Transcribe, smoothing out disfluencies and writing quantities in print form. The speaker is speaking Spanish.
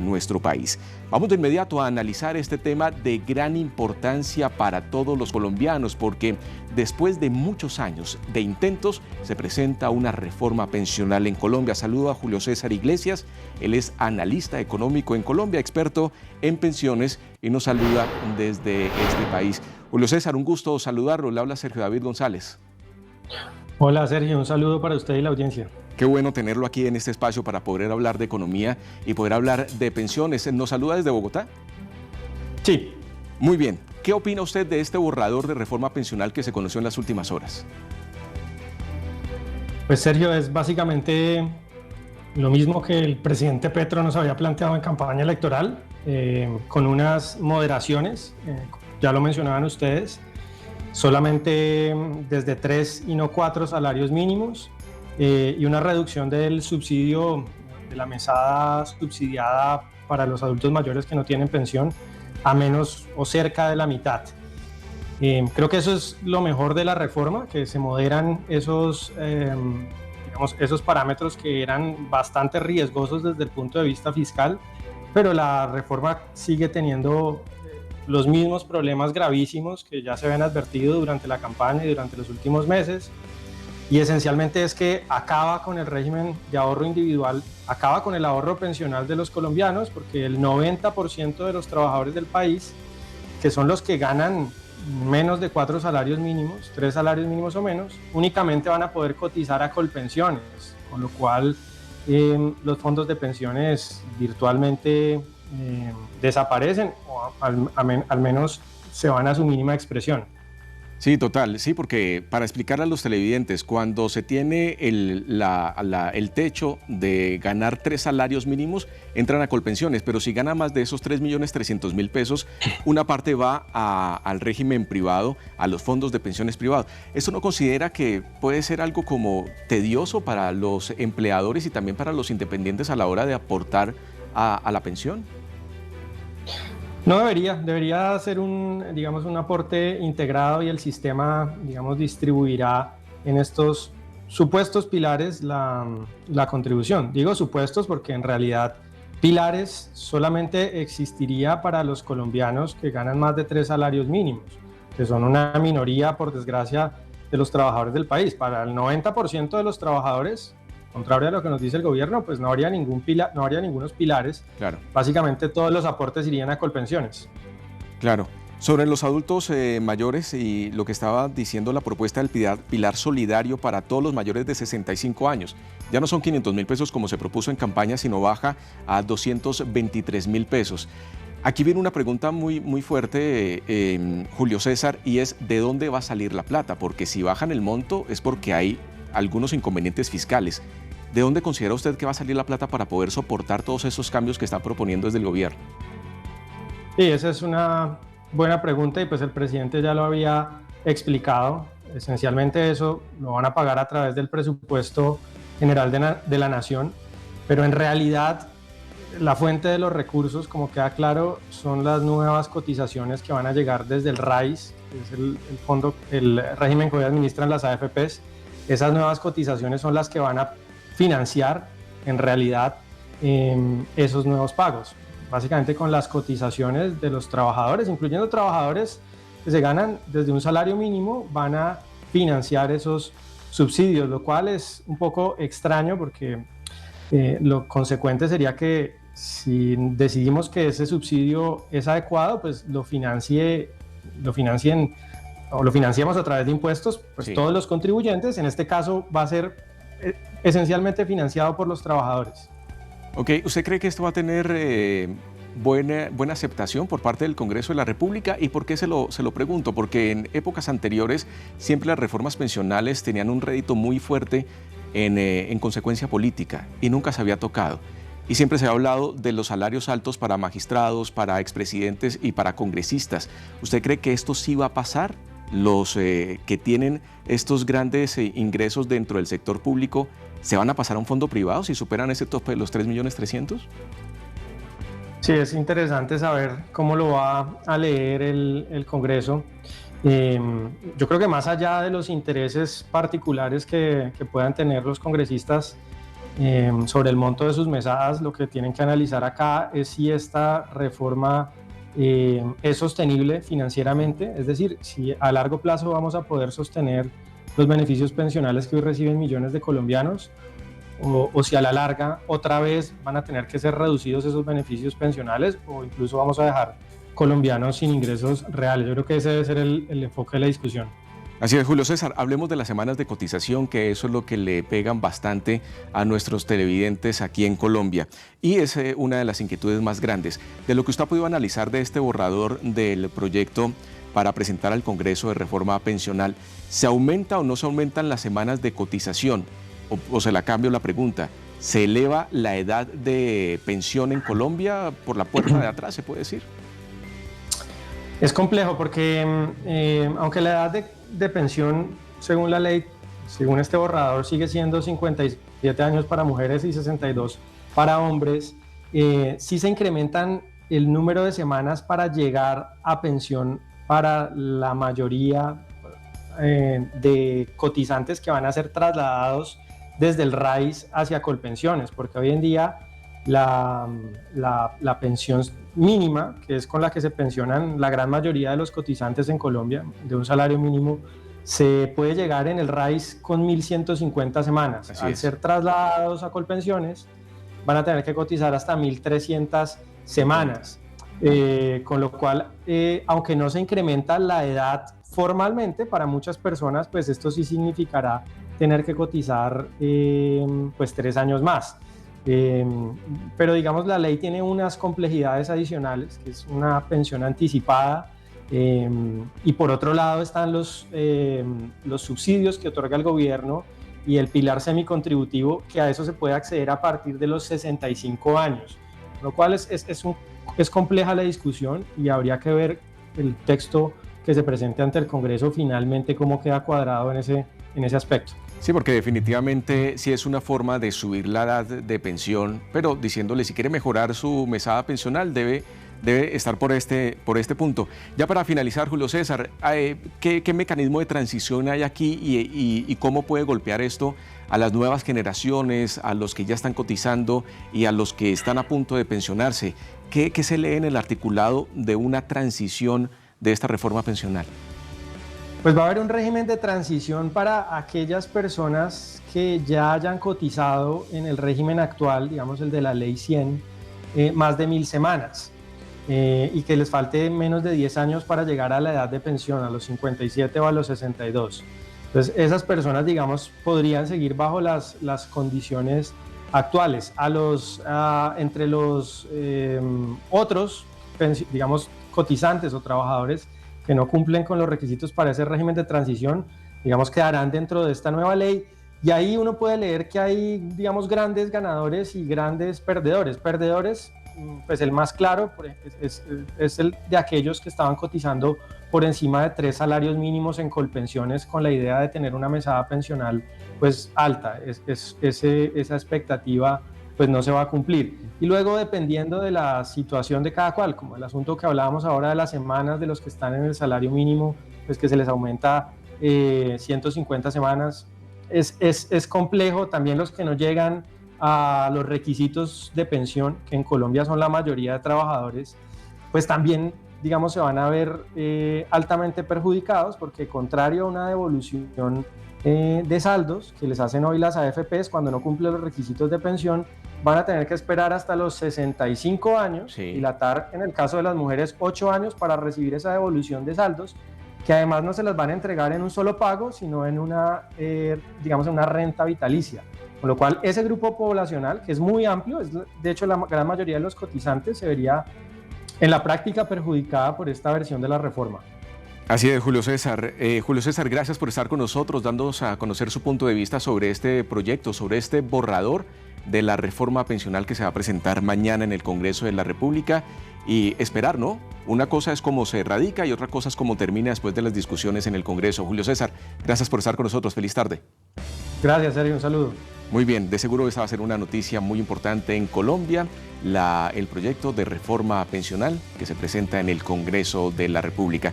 nuestro país. Vamos de inmediato a analizar este tema de gran importancia para todos los colombianos, porque después de muchos años de intentos se presenta una reforma pensional en Colombia. Saludo a Julio César Iglesias, él es analista económico en Colombia, experto en pensiones, y nos saluda desde este país. Julio César, un gusto saludarlo, le habla Sergio David González. Hola Sergio, un saludo para usted y la audiencia. Qué bueno tenerlo aquí en este espacio para poder hablar de economía y poder hablar de pensiones. ¿Nos saluda desde Bogotá? Sí. Muy bien. ¿Qué opina usted de este borrador de reforma pensional que se conoció en las últimas horas? Pues Sergio, es básicamente lo mismo que el presidente Petro nos había planteado en campaña electoral, con unas moderaciones, ya lo mencionaban ustedes, solamente desde 3 y no 4 salarios mínimos, y una reducción del subsidio, de la mesada subsidiada para los adultos mayores que no tienen pensión, a menos o cerca de la mitad. Creo que eso es lo mejor de la reforma, que se moderan esos parámetros que eran bastante riesgosos desde el punto de vista fiscal, pero la reforma sigue teniendo los mismos problemas gravísimos que ya se habían advertido durante la campaña y durante los últimos meses. Y esencialmente es que acaba con el régimen de ahorro individual, acaba con el ahorro pensional de los colombianos, porque el 90% de los trabajadores del país, que son los que ganan menos de 4 salarios mínimos, 3 salarios mínimos o menos, únicamente van a poder cotizar a Colpensiones, con lo cual los fondos de pensiones virtualmente desaparecen, o al menos se van a su mínima expresión. Sí, total, sí, porque para explicar a los televidentes, cuando se tiene el techo de ganar 3 salarios mínimos, entran a Colpensiones, pero si gana más de esos 3.300.000 pesos, una parte va al régimen privado, a los fondos de pensiones privados. ¿Esto no considera que puede ser algo como tedioso para los empleadores y también para los independientes a la hora de aportar a la pensión? No debería ser un aporte integrado, y el sistema, distribuirá en estos supuestos pilares la contribución. Digo supuestos porque en realidad pilares solamente existiría para los colombianos que ganan más de 3 salarios mínimos, que son una minoría, por desgracia, de los trabajadores del país. Para el 90% de los trabajadores, contrario a lo que nos dice el gobierno, pues no habría ningunos pilares. Claro. Básicamente todos los aportes irían a Colpensiones. Claro. Sobre los adultos mayores y lo que estaba diciendo la propuesta del pilar solidario para todos los mayores de 65 años. Ya no son 500.000 pesos como se propuso en campaña, sino baja a 223.000 pesos. Aquí viene una pregunta muy fuerte, Julio César, y es ¿de dónde va a salir la plata? Porque si bajan el monto es porque hay algunos inconvenientes fiscales. ¿De dónde considera usted que va a salir la plata para poder soportar todos esos cambios que está proponiendo desde el gobierno? Sí, esa es una buena pregunta, y pues el presidente ya lo había explicado. Esencialmente eso lo van a pagar a través del presupuesto general de la nación, pero en realidad la fuente de los recursos, como queda claro, son las nuevas cotizaciones que van a llegar desde el RAIS, que es el régimen que hoy administran las AFPs. Esas nuevas cotizaciones son las que van a financiar en realidad esos nuevos pagos. Básicamente con las cotizaciones de los trabajadores, incluyendo trabajadores que se ganan desde un salario mínimo, van a financiar esos subsidios, lo cual es un poco extraño porque lo consecuente sería que si decidimos que ese subsidio es adecuado, pues lo financiemos a través de impuestos, pues sí, todos los contribuyentes. En este caso va a ser esencialmente financiado por los trabajadores. Ok, ¿usted cree que esto va a tener buena aceptación por parte del Congreso de la República? ¿Y por qué se lo pregunto? Porque en épocas anteriores siempre las reformas pensionales tenían un rédito muy fuerte en consecuencia política y nunca se había tocado. Y siempre se ha hablado de los salarios altos para magistrados, para expresidentes y para congresistas. ¿Usted cree que esto sí va a pasar? Los que tienen estos grandes ingresos dentro del sector público, ¿se van a pasar a un fondo privado si superan ese tope de los 3.300.000? Sí, es interesante saber cómo lo va a leer el Congreso. Yo creo que más allá de los intereses particulares que puedan tener los congresistas, sobre el monto de sus mesadas, lo que tienen que analizar acá es si esta reforma es sostenible financieramente, es decir, si a largo plazo vamos a poder sostener los beneficios pensionales que hoy reciben millones de colombianos, o si a la larga otra vez van a tener que ser reducidos esos beneficios pensionales, o incluso vamos a dejar colombianos sin ingresos reales. Yo creo que ese debe ser el enfoque de la discusión. Así es, Julio César, hablemos de las semanas de cotización, que eso es lo que le pegan bastante a nuestros televidentes aquí en Colombia. Y es una de las inquietudes más grandes. De lo que usted ha podido analizar de este borrador del proyecto para presentar al Congreso de Reforma Pensional, ¿se aumenta o no se aumentan las semanas de cotización? O se la cambio la pregunta, ¿se eleva la edad de pensión en Colombia por la puerta de atrás, se puede decir? Es complejo porque aunque la edad de pensión, según la ley, según este borrador, sigue siendo 57 años para mujeres y 62 para hombres, sí se incrementan el número de semanas para llegar a pensión para la mayoría de cotizantes que van a ser trasladados desde el RAIS hacia Colpensiones, porque hoy en día la pensión mínima, que es con la que se pensionan la gran mayoría de los cotizantes en Colombia, de un salario mínimo, se puede llegar en el RAIS con 1.150 semanas. Al ser trasladados a Colpensiones, van a tener que cotizar hasta 1.300 semanas, con lo cual, aunque no se incrementa la edad formalmente, para muchas personas, pues esto sí significará tener que cotizar pues 3 años más. Pero digamos, la ley tiene unas complejidades adicionales, que es una pensión anticipada, y por otro lado están los subsidios que otorga el gobierno y el pilar semicontributivo, que a eso se puede acceder a partir de los 65 años, lo cual es compleja la discusión y habría que ver el texto que se presente ante el Congreso finalmente cómo queda cuadrado en ese aspecto. Sí, porque definitivamente sí es una forma de subir la edad de pensión, pero diciéndole si quiere mejorar su mesada pensional debe estar por este punto. Ya para finalizar, Julio César, ¿qué mecanismo de transición hay aquí y cómo puede golpear esto a las nuevas generaciones, a los que ya están cotizando y a los que están a punto de pensionarse? ¿Qué se lee en el articulado de una transición de esta reforma pensional? Pues va a haber un régimen de transición para aquellas personas que ya hayan cotizado en el régimen actual, digamos el de la Ley 100, más de 1.000 semanas y que les falte menos de 10 años para llegar a la edad de pensión, a los 57 o a los 62. Entonces esas personas, digamos, podrían seguir bajo las condiciones actuales. Entre los otros, digamos, cotizantes o trabajadores que no cumplen con los requisitos para ese régimen de transición, digamos, quedarán dentro de esta nueva ley, y ahí uno puede leer que hay, digamos, grandes ganadores y grandes perdedores. Perdedores, pues el más claro es el de aquellos que estaban cotizando por encima de 3 salarios mínimos en Colpensiones con la idea de tener una mesada pensional pues alta. Esa expectativa pues no se va a cumplir. Y luego, dependiendo de la situación de cada cual, como el asunto que hablábamos ahora de las semanas de los que están en el salario mínimo, pues que se les aumenta 150 semanas, es complejo. También los que no llegan a los requisitos de pensión, que en Colombia son la mayoría de trabajadores, pues también, digamos, se van a ver altamente perjudicados, porque contrario a una devolución de saldos que les hacen hoy las AFPs cuando no cumplen los requisitos de pensión, van a tener que esperar hasta los 65 años, sí, y dilatar, en el caso de las mujeres, 8 años para recibir esa devolución de saldos, que además no se las van a entregar en un solo pago, sino en una, digamos, en una renta vitalicia. Con lo cual, ese grupo poblacional, que es muy amplio, de hecho la gran mayoría de los cotizantes, se vería en la práctica perjudicada por esta versión de la reforma. Así es, Julio César. Julio César, gracias por estar con nosotros, dándonos a conocer su punto de vista sobre este proyecto, sobre este borrador de la reforma pensional que se va a presentar mañana en el Congreso de la República, y esperar, ¿no? Una cosa es cómo se radica y otra cosa es cómo termina después de las discusiones en el Congreso. Julio César, gracias por estar con nosotros. Feliz tarde. Gracias, Sergio. Un saludo. Muy bien, de seguro esta va a ser una noticia muy importante en Colombia, el proyecto de reforma pensional que se presenta en el Congreso de la República.